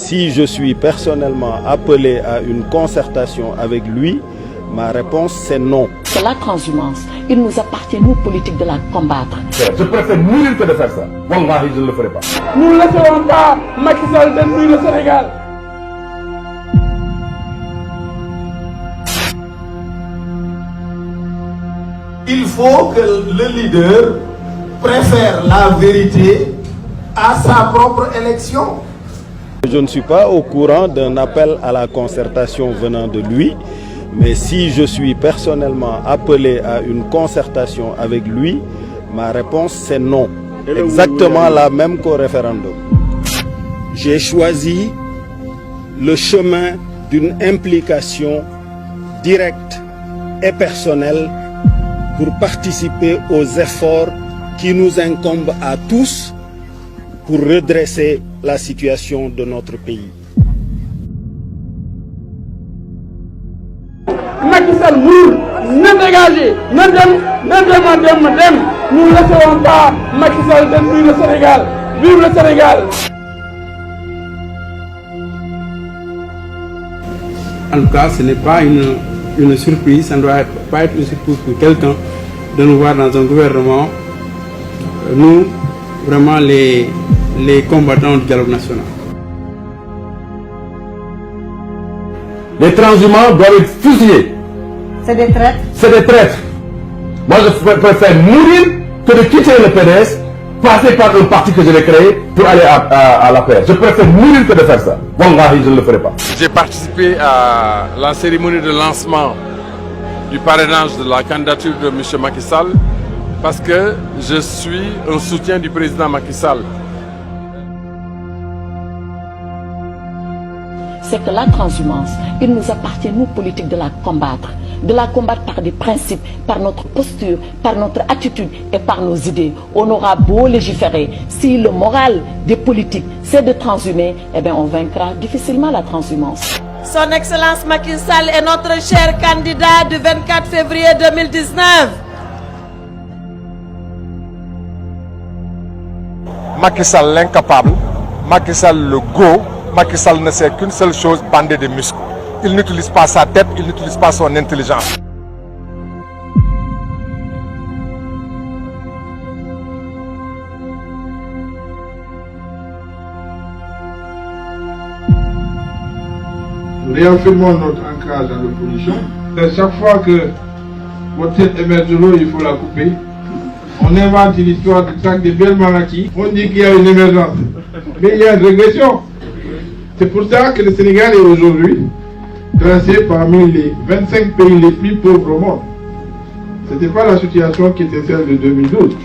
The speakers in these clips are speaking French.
si je suis personnellement appelé à une concertation avec lui, ma réponse c'est non. C'est la transhumance. Il nous appartient, nous, politiques, de la combattre. Je préfère mourir que de faire ça. Wallahi, je ne le ferai pas. Nous ne laisserons pas Macky Sall détruire le Sénégal. Il faut que le leader préfère la vérité à sa propre élection. Je ne suis pas au courant d'un appel à la concertation venant de lui, mais si je suis personnellement appelé à une concertation avec lui, ma réponse c'est non. Exactement la même qu'au référendum. J'ai choisi le chemin d'une implication directe et personnelle pour participer aux efforts qui nous incombent à tous pour redresser la situation de notre pays. Macky Sall mourut, ne dégagez, ne demandez. Nous ne laisserons pas Macky Sall détruire le Sénégal. Vive le Sénégal. En tout cas, ce n'est pas une surprise, ça ne doit pas être une surprise pour quelqu'un de nous voir dans un gouvernement, nous, vraiment les combattants du dialogue national. Les transhumants doivent être fusillés. C'est des traîtres. C'est des traîtres. Moi, je préfère mourir que de quitter le PDS, passer par un parti que je vais créer pour aller à la paix. Je préfère mourir que de faire ça. Wallahi, je ne le ferai pas. J'ai participé à la cérémonie de lancement du parrainage de la candidature de M. Macky Sall parce que je suis un soutien du président Macky Sall. C'est que la transhumance, il nous appartient, nous, politiques, de la combattre par des principes, par notre posture, par notre attitude et par nos idées. On aura beau légiférer, si le moral des politiques c'est de transhumer, eh bien on vaincra difficilement la transhumance. Son Excellence Macky Sall est notre cher candidat du 24 février 2019. Macky Sall l'incapable, Macky Sall le go, Macky Sall ne sait qu'une seule chose, bander des muscles. Il n'utilise pas sa tête, il n'utilise pas son intelligence. Nous réaffirmons notre ancrage dans l'opposition. Chaque fois que votre tête émerge de l'eau, il faut la couper. On invente une histoire de traque de Belmalaki. On dit qu'il y a une émergence. Mais il y a une régression. C'est pour ça que le Sénégal est aujourd'hui classé parmi les 25 pays les plus pauvres au monde. Ce n'était pas la situation qui était celle de 2012.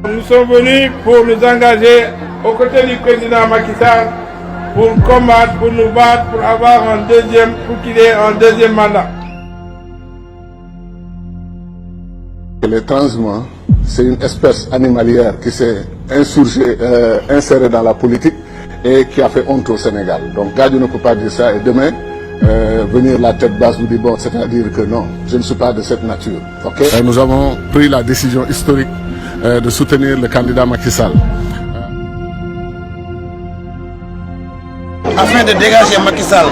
Nous sommes venus pour nous engager aux côtés du président Macky Sall pour combattre, pour nous battre, pour avoir pour qu'il ait un deuxième mandat. Les transhumants, c'est une espèce animalière qui s'est insérée dans la politique et qui a fait honte au Sénégal. Donc Gadio ne peut pas dire ça et demain, venir la tête basse vous dire bon, c'est-à-dire que non, je ne suis pas de cette nature. Okay? Nous avons pris la décision historique de soutenir le candidat Macky Sall. Afin de dégager Macky Sall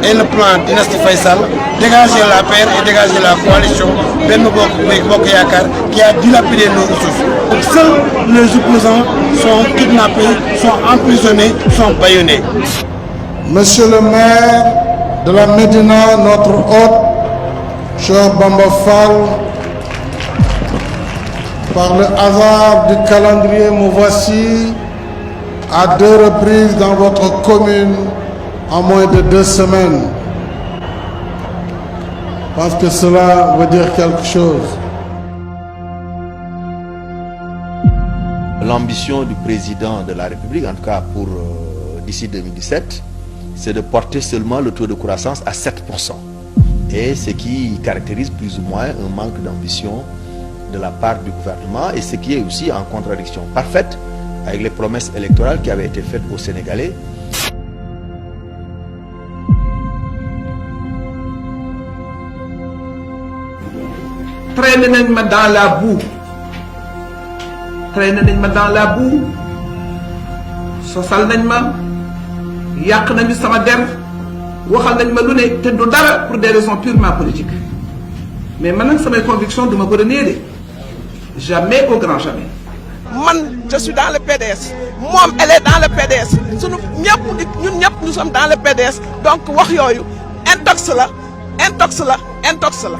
et le plan Dynastie Faisal, dégager la paix et dégager la coalition Benno Bokk Yakaar qui a dilapidé nos ressources. Donc, seuls les opposants sont kidnappés, sont emprisonnés, sont bâillonnés. Monsieur le maire de la Médina, notre hôte, cher Bamba Fall, par le hasard du calendrier, me voici à 2 reprises dans votre commune en moins de 2 semaines. Je pense que cela veut dire quelque chose. L'ambition du président de la République, en tout cas pour d'ici 2017, c'est de porter seulement le taux de croissance à 7%. Et ce qui caractérise plus ou moins un manque d'ambition de la part du gouvernement et ce qui est aussi en contradiction parfaite avec les promesses électorales qui avaient été faites aux Sénégalais. Traîner dans la boue traîné nañ ma dans la boue sosal nañ ma yàq nañu sama der waxal nañ ma lu ne te du dara pour des raisons purement politiques mais man nag samay conviction duma ko renier de jamais au grand jamais. man je suis dans le PDS moom elle est dans le PDS sunu ñëpp ñun ñëpp nous sommes dans le PDS donc wax yooyu intox la intox la intox la.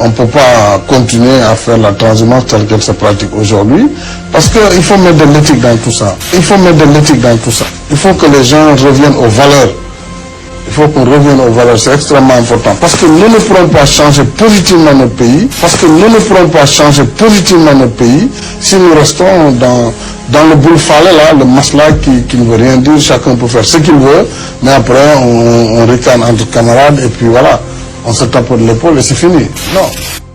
On ne peut pas continuer à faire la transhumance telle qu'elle se pratique aujourd'hui parce qu'il faut mettre de l'éthique dans tout ça. Il faut mettre de l'éthique dans tout ça. Il faut que les gens reviennent aux valeurs. Il faut qu'on revienne aux valeurs, c'est extrêmement important. Parce que nous ne pourrons pas changer positivement notre pays. Parce que nous ne pourrons pas changer positivement notre pays si nous restons dans le boule-falais là, le masla qui ne veut rien dire. Chacun peut faire ce qu'il veut, mais après on ricane entre camarades et puis voilà. On se tape de l'épaule et c'est fini. Non.